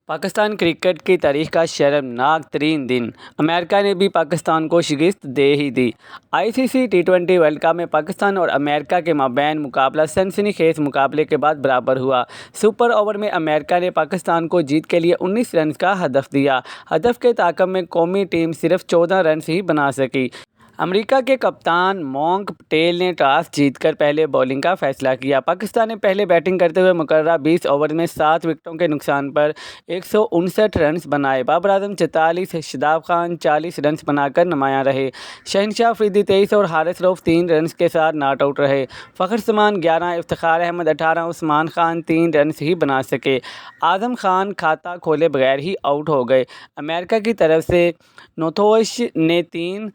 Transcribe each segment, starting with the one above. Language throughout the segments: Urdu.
پاکستان کرکٹ کی تاریخ کا شرمناک ترین دن، امریکہ نے بھی پاکستان کو شکست دے ہی دی۔ آئی سی سی ٹی20 ورلڈ کپ میں پاکستان اور امریکہ کے مابین مقابلہ سنسنی خیز مقابلے کے بعد برابر ہوا۔ سپر اوور میں امریکہ نے پاکستان کو جیت کے لیے 19 رنز کا ہدف دیا۔ ہدف کے تعاقب میں قومی ٹیم صرف 14 رنز ہی بنا سکی۔ امریکہ کے کپتان مونک پٹیل نے ٹاس جیت کر پہلے بولنگ کا فیصلہ کیا۔ پاکستان نے پہلے بیٹنگ کرتے ہوئے مقررہ 20 اوور میں 7 وکٹوں کے نقصان پر 159 رنز بنائے۔ بابر اعظم 44، شاداب خان 40 رنز بنا کر نمایاں رہے۔ شہنشاہ افریدی 23 اور حارث رؤف 3 رنز کے ساتھ ناٹ آؤٹ رہے۔ فخر زمان 11، افتخار احمد 18، عثمان خان 3 رنز ہی بنا سکے۔ اعظم خان کھاتہ کھولے بغیر ہی آؤٹ ہو گئے۔ امریکہ کی طرف سے نوتھوش نے 3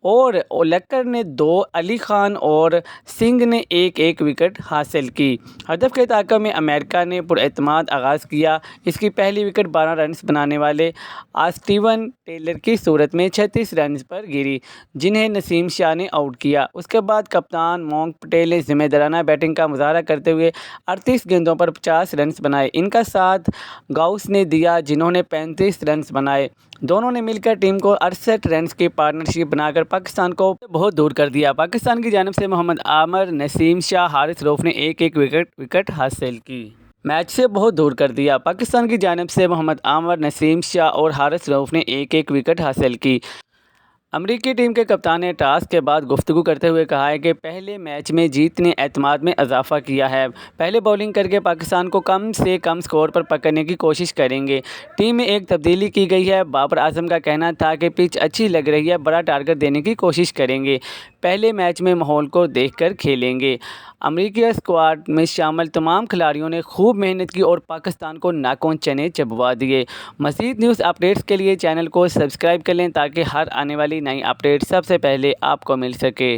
اور اولکر نے 2، علی خان اور سنگھ نے 1 وکٹ حاصل کی۔ ہدف کے تعاقب میں امریکہ نے پراعتماد آغاز کیا۔ اس کی پہلی وکٹ 12 رنز بنانے والے آسٹین ٹیلر کی صورت میں 36 رنز پر گری، جنہیں نسیم شاہ نے آؤٹ کیا۔ اس کے بعد کپتان مونک پٹیل نے ذمہ دارانہ بیٹنگ کا مظاہرہ کرتے ہوئے 38 گیندوں پر 50 رنز بنائے۔ ان کا ساتھ گاؤس نے دیا، جنہوں نے 35 رنز بنائے۔ دونوں نے مل کر ٹیم کو 68 رنز کی پارٹنرشپ بنا کر پاکستان کو بہت دور کر دیا۔ پاکستان کی جانب سے محمد عامر، نسیم شاہ، حارث رؤف نے 1 وکٹ حاصل کی۔ میچ سے بہت دور کر دیا۔ پاکستان کی جانب سے محمد عامر، نسیم شاہ اور حارث رؤف نے 1 وکٹ حاصل کی۔ امریکی ٹیم کے کپتان نے ٹاس کے بعد گفتگو کرتے ہوئے کہا ہے کہ پہلے میچ میں جیت نے اعتماد میں اضافہ کیا ہے۔ پہلے بولنگ کر کے پاکستان کو کم سے کم سکور پر پکڑنے کی کوشش کریں گے۔ ٹیم میں ایک تبدیلی کی گئی ہے۔ بابر اعظم کا کہنا تھا کہ پچ اچھی لگ رہی ہے، بڑا ٹارگٹ دینے کی کوشش کریں گے۔ پہلے میچ میں ماحول کو دیکھ کر کھیلیں گے۔ امریکی اسکواڈ میں شامل تمام کھلاڑیوں نے خوب محنت کی اور پاکستان کو ناکوں چنے چبوا دیے۔ مزید نیوز اپڈیٹس کے لیے چینل کو سبسکرائب کر لیں تاکہ ہر آنے والی نئی اپڈیٹ سب سے پہلے آپ کو مل سکے۔